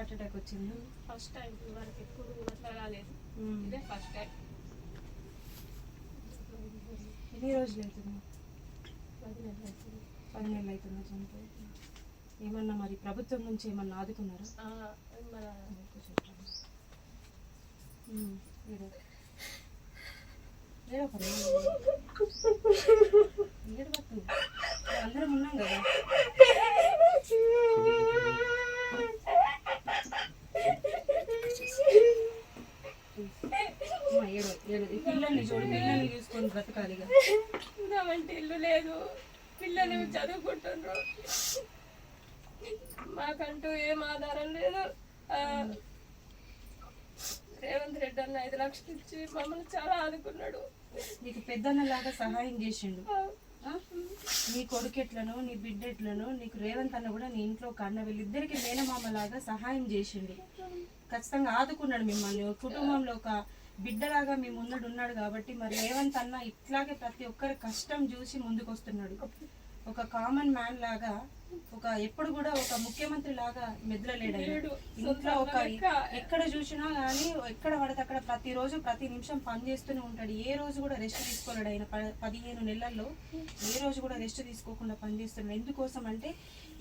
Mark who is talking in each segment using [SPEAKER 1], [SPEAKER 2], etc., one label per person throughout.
[SPEAKER 1] Heart attack వచ్చింది?
[SPEAKER 2] First time. వరకు ఎప్పుడు అట్లా రాలేదు, ఇదే ఫస్ట్ టైం.
[SPEAKER 1] ఎన్ని రోజులు అవుతుంది?
[SPEAKER 2] 10 నెలలు అవుతుంది.
[SPEAKER 1] 10 నెలలు అవుతుందా చనిపోయి? ఏమన్నా మరి ప్రభుత్వం నుంచి ఏమన్నా ఆదుకున్నారా? అందరం ఉన్నాం కదా. పిల్లల్ని చూడు, పిల్లల్ని చూసుకొని బ్రతకాలి.
[SPEAKER 2] ఉందామంటే ఇల్లు లేదు, పిల్లలు చదువుకుంటున్నారు, మాకంటూ ఏం ఆధారం లేదు. రేవంత్ రెడ్డి అన్న 5 లక్షలు ఇచ్చి మమ్మల్ని చాలా ఆదుకున్నాడు.
[SPEAKER 1] నీకు పెద్దన్నలాగా సహాయం చేసిండు. నీ కొడుకెట్లను, నీ బిడ్డెట్లను నీకు రేవంత్ అన్న కూడా నీ ఇంట్లో ఒక అన్న, వీళ్ళిద్దరికి మేనమామలాగా సహాయం చేసిండు. ఖచ్చితంగా ఆదుకున్నాడు మిమ్మల్ని. కుటుంబంలో ఒక బిడ్డలాగా మీ ముందడు ఉన్నాడు కాబట్టి మరి రేవంత్ అన్న ఇట్లాగే ప్రతి ఒక్కరి కష్టం చూసి ముందుకు వస్తున్నాడు. ఒక కామన్ మ్యాన్ లాగా, ఒక ఎప్పుడు కూడా ఒక ముఖ్యమంత్రి లాగా మెదలలేడు. ఇంట్లో ఒక ఎక్కడ చూసినా కానీ ఎక్కడ పడితే అక్కడ ప్రతిరోజు ప్రతి నిమిషం పని చేస్తూనే ఉంటాడు. ఏ రోజు కూడా రెస్ట్ తీసుకోలేడు. ఆయన 15 నెలల్లో ఏ రోజు కూడా రెస్ట్ తీసుకోకుండా పనిచేస్తున్నాడు. ఎందుకోసం అంటే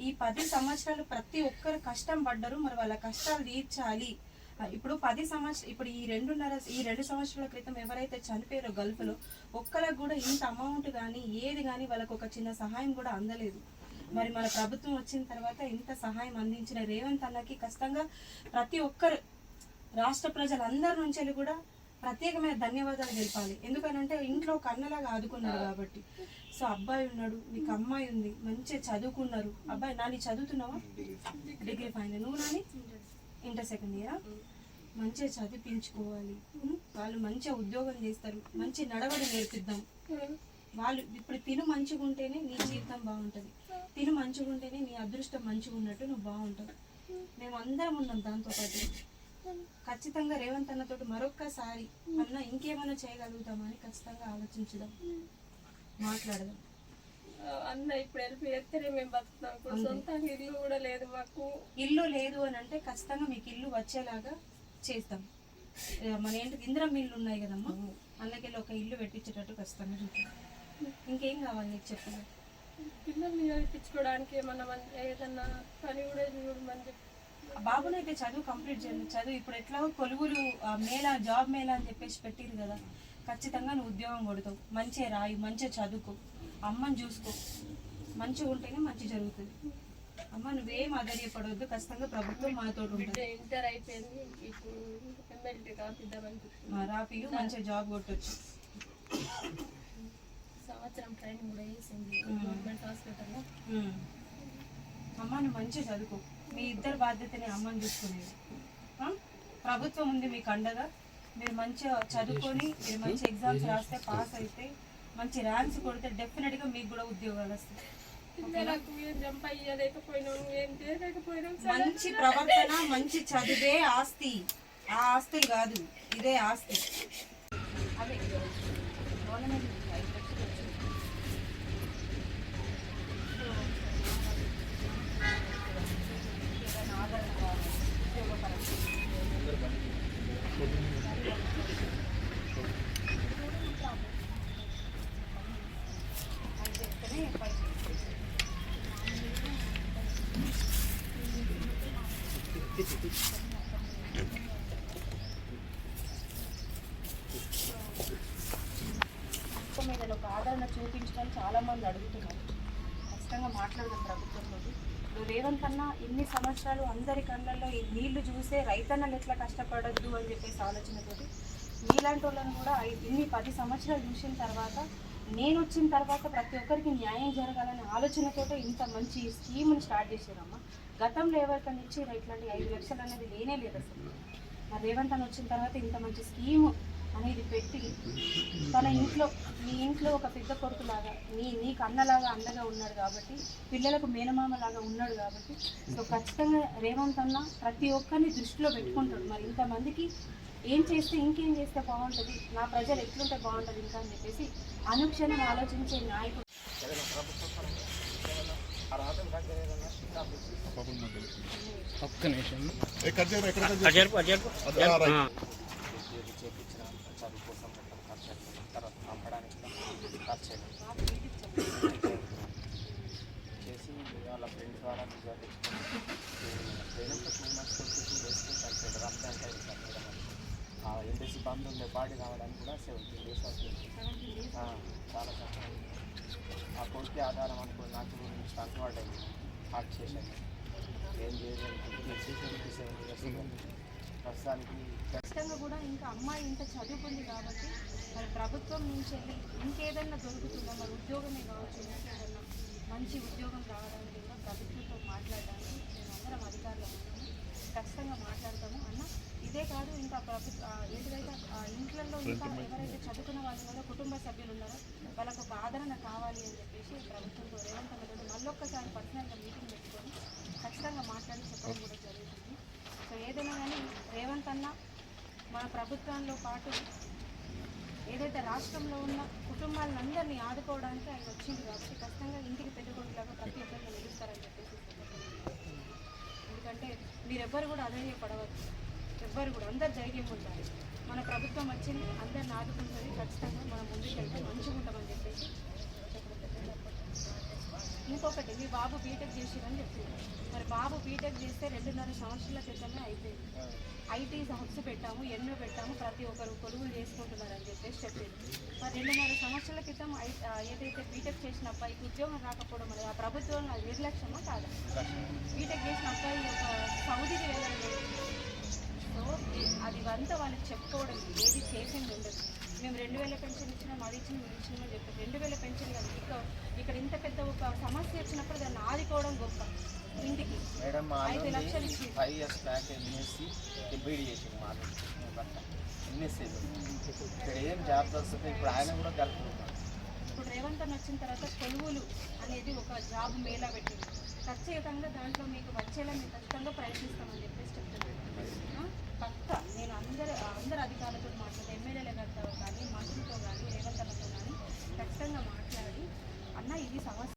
[SPEAKER 1] ఈ 10 సంవత్సరాలు ప్రతి ఒక్కరు కష్టం పడ్డారు, మరి వాళ్ళ కష్టాలు తీర్చాలి. ఇప్పుడు 10 సంవత్సరాలు, ఇప్పుడు ఈ 2 సంవత్సరాల క్రితం ఎవరైతే చనిపోయారో గల్ఫ్లో, ఒక్కరికి కూడా ఇంత అమౌంట్ కానీ ఏది కానీ వాళ్ళకు ఒక చిన్న సహాయం కూడా అందలేదు. మరి మన ప్రభుత్వం వచ్చిన తర్వాత ఇంత సహాయం అందించిన రేవంత్ అన్నకి ఖచ్చితంగా ప్రతి ఒక్కరు రాష్ట్ర ప్రజలందరి నుంచి కూడా ప్రత్యేకమైన ధన్యవాదాలు తెలిపాలి. ఎందుకనంటే ఇంట్లో ఒక అన్నలాగా ఆదుకున్నారు కాబట్టి. సో అబ్బాయి ఉన్నాడు, నీకు అమ్మాయి ఉంది, మంచిగా చదువుకున్నారు. అబ్బాయి నాని చదువుతున్నావా? Degree final. నువ్వు నాని ఇంటర్ సెకండ్ ఇయరా? మంచిగా చదివించుకోవాలి. వాళ్ళు మంచిగా ఉద్యోగం చేస్తారు, మంచి నడవడి నేర్పిద్దాం. వాళ్ళు ఇప్పుడు తిను మంచిగా ఉంటేనే నీ జీవితం బాగుంటుంది, తిను మంచిగా ఉంటేనే నీ అదృష్టం మంచిగా ఉన్నట్టు నువ్వు బాగుంటావు. మేము అందరం ఉన్నాం. దాంతోపాటు ఖచ్చితంగా రేవంత్ అన్నతో మరొక్కసారి అన్న ఇంకేమైనా చేయగలుగుతామని ఖచ్చితంగా ఆలోచించుదాం, మాట్లాడదాం.
[SPEAKER 2] అన్న ఇప్పుడు వెళ్ళిపోయేస్తేనే మేము బతుకుతాం. సొంతంగా ఇల్లు కూడా లేదు మాకు.
[SPEAKER 1] ఇల్లు లేదు అని అంటే ఖచ్చితంగా మీకు ఇల్లు వచ్చేలాగా చేస్తాం. మన ఏంటి ఇందిరం ఇల్లు ఉన్నాయి కదమ్మా, అందుకెళ్ళి ఒక ఇల్లు పెట్టించేటట్టు ఖచ్చితంగా చూద్దాం. ఇంకేం కావాలి నీకు చెప్పాలి?
[SPEAKER 2] పిల్లల్ని చదివించుకోవడానికి ఏమన్నా ఏదన్నా పని కూడా చూడమని చెప్పి.
[SPEAKER 1] బాబునైతే చదువు కంప్లీట్ చేయండి. చదువు ఇప్పుడు ఎట్లా కొలువులు మేళా, జాబ్ మేళా అని చెప్పేసి పెట్టిరు కదా, ఖచ్చితంగా నువ్వు ఉద్యోగం కొడతావు. మంచిగా రాయి, మంచిగా చదువుకో, అమ్మని చూసుకో. మంచిగా ఉంటేనే మంచి జరుగుతుంది. అమ్మ నువ్వేం ఆధైర్యపడవద్దు, ఖచ్చితంగా ప్రభుత్వం మాతో ఉంటుంది.
[SPEAKER 2] ఇంటర్ అయిపోయింది,
[SPEAKER 1] రాపియు మంచిగా జాబ్ కొట్టొచ్చు.
[SPEAKER 2] సంవత్సరం ట్రైనింగ్ కూడా చేసింది గవర్నమెంట్ హాస్పిటల్లో.
[SPEAKER 1] అమ్మ నువ్వు మంచిగా చదువుకో, మీ ఇద్దరు బాధ్యతని అమ్మని చూసుకునేది. ప్రభుత్వం ఉంది మీకు అండగా. మీరు మంచిగా చదువుకొని మీరు మంచి ఎగ్జామ్స్ రాస్తే, పాస్ అయితే, మంచి ర్యాంక్స్ కొడితే డెఫినెట్గా మీకు కూడా ఉద్యోగాలు వస్తాయి. మంచి ప్రవర్తన, మంచి చదివే ఆస్తి. ఆ ఆస్తులు కాదు, ఇదే ఆస్తి. అదే గవర్నమెంట్ 5 లక్షలు వచ్చింది. ఏదైనా ఆధారం కావాలి ఉద్యోగపరంగా. అది చెప్తేనే మీద ఒక ఆదరణ చూపించడానికి చాలా మంది అడుగుతున్నారు. ఖచ్చితంగా మాట్లాడదాం ప్రభుత్వంతో. రేవంత్ అన్న ఇన్ని సంవత్సరాలు అందరి కళ్ళల్లో ఈ నీళ్లు చూసే రైతన్నలు ఎట్లా కష్టపడద్దు అని చెప్పేసి ఆలోచనతోటి మీలాంటి వాళ్ళని కూడా ఇన్ని 10 సంవత్సరాలు చూసిన తర్వాత, నేను వచ్చిన తర్వాత ప్రతి ఒక్కరికి న్యాయం జరగాలనే ఆలోచనతోటే ఇంత మంచి స్కీమ్ని స్టార్ట్ చేశారమ్మ. గతంలో ఎవరికైనా ఇచ్చి ఇట్లాంటి 5 లక్షలు అనేది లేనే లేదు అసలు. మరి రేవంత్ అన్న వచ్చిన తర్వాత ఇంత మంచి స్కీము అనేది పెట్టి తన ఇంట్లో, నీ ఇంట్లో ఒక పెద్ద కొడుకులాగా, నీకు అన్నలాగా అండగా ఉన్నాడు కాబట్టి, పిల్లలకు మేనమామలాగా ఉన్నాడు కాబట్టి, సో ఖచ్చితంగా రేవంత్ అన్న ప్రతి ఒక్కరిని దృష్టిలో పెట్టుకుంటాడు. మరి ఇంతమందికి ఏం చేస్తే, ఇంకేం చేస్తే బాగుంటుంది, నా ప్రజలు ఎట్లుంటే బాగుంటుంది ఇంకా అని చెప్పేసి అనుక్షణం ఆలోచించే నాయకుడు.
[SPEAKER 3] ఒక్క నిమిషం
[SPEAKER 4] చేపించిన చదువు కోసం మొత్తం ఖర్చు అవుతుంది. తర్వాత పంపడానికి ఖర్చు చేసి వాళ్ళ ఫ్రెండ్స్ ద్వారా నిజా తెచ్చుకొని ట్రైనింగ్ 2 months 2 days చనిపోయాడు. రంజాన్ టైం సార్ మేడం అది ఎంబెసీ బంద్ ఉండే పార్టీ రావడానికి కూడా 17 days అవుతుంది. చాలా కష్టం. ఆ కొడుకు ఆధారం అనుకుని నాకు గురించి కన్వర్ట్ అయింది. హార్ట్ చేశాను ఏం చేయలేదు. ప్రస్తుతానికి
[SPEAKER 1] ఖచ్చితంగా కూడా ఇంకా అమ్మాయి ఇంత చదువుకుంది కాబట్టి మరి ప్రభుత్వం నుంచి వెళ్ళి ఇంకేదన్నా దొరుకుతుందా, మరి ఉద్యోగమే కావచ్చు, ఇంకేదన్నా మంచి ఉద్యోగం రావడానికి కూడా ప్రభుత్వంతో మాట్లాడడానికి మేము అందరం అధికారులు ఉన్నాము. ఖచ్చితంగా మాట్లాడతాము అన్న. ఇదే కాదు, ఇంకా ఏంటిదైతే ఇంట్లలో ఇంకా ఎవరైతే చదువుకున్న వాళ్ళు కూడా కుటుంబ సభ్యులు ఉన్నారో వాళ్ళకు ఒక ఆదరణ కావాలి అని చెప్పేసి ప్రభుత్వంతో రేవంత్ అన్న కూడా మళ్ళొక్కసారి పర్సనల్గా మీటింగ్ పెట్టుకొని ఖచ్చితంగా మాట్లాడి చెప్పడం కూడా జరుగుతుంది. సో ఏదైనా కానీ రేవంత్ అన్న మన ప్రభుత్వంలో పాటు ఏదైతే రాష్ట్రంలో ఉన్న కుటుంబాలందరినీ ఆదుకోవడానికి ఆయన వచ్చింది కాబట్టి ఖచ్చితంగా ఇంటికి పెట్టుకోవట్లాగా ప్రతి ఒక్కరిని నిలుస్తారని చెప్పేసి. ఎందుకంటే మీరెవ్వరు కూడా అధైర్యపడవద్దు, ఎవ్వరు కూడా అందరు ధైర్యం ఉంటారు. మన ప్రభుత్వం వచ్చింది, అందరిని ఆదుకుంటుంది. ఖచ్చితంగా మనం ముందుకు వెళ్తే మంచిగా ఉంటామని చెప్పేసి చెప్పడం. ఇంకొకటి, మీ బాబు బీటెక్ చేసిరని చెప్పింది. మరి బాబు బీటెక్ చేస్తే 2.5 సంవత్సరాల క్రితమే అయిపోయింది. ఐటీ హబ్స్ పెట్టాము, ఎన్నో పెట్టాము, ప్రతి ఒక్కరు కొలువులు చేసుకుంటున్నారని చెప్పేసి చెప్పింది. మరి 2.5 సంవత్సరాల క్రితం ఏదైతే బీటెక్ చేసిన అబ్బాయికి ఉద్యోగం రాకపోవడం అనేది ఆ ప్రభుత్వం నిర్లక్ష్యమా కాదా? బీటెక్ చేసిన అబ్బాయి ఒక సౌదీకి వెళ్ళడం. సో అది అంతా వాళ్ళకి చెప్పుకోవడం, ఏది చేసింది ఉండదు. మేము 2000 పెన్షన్ ఇచ్చినాం, అది ఇచ్చినాం, ఇది ఇచ్చినామని చెప్పారు. 2000 పెన్షన్ కాదు, ఇక్కడ ఇంత పెద్ద ఒక సమస్య వచ్చినప్పుడు దాన్ని ఆదుకోవడం గొప్ప. ఇంటికి
[SPEAKER 4] మేడం
[SPEAKER 1] 5 లక్షలు ఇచ్చి
[SPEAKER 4] 5 years బ్యాక్ ఎంఎస్సి ఎంబీడీ చేసింది మా ఎంఎస్సీ. ఇక్కడ ఏం జాబ్స్ వస్తుంది, ఇప్పుడు ఆయన కూడా కలుపుతున్నారు.
[SPEAKER 1] ఇప్పుడు రేవంత్ అన్న వచ్చిన తర్వాత కొలువులు అనేది ఒక జాబ్ మేళా పెట్టింది. ఖచ్చితంగా దాంట్లో మీకు వచ్చేలా మేము ఖచ్చితంగా ప్రయత్నిస్తామని చెప్పేసి చెప్తున్నాను. పక్క నేను అందరు అధికారులతో మాట్లాడి, ఎమ్మెల్యేల గారితో కానీ, మంత్రులతో కానీ, రేవంత్ అన్నతో కానీ ఖచ్చితంగా మాట్లాడి, అన్న ఇది సమస్య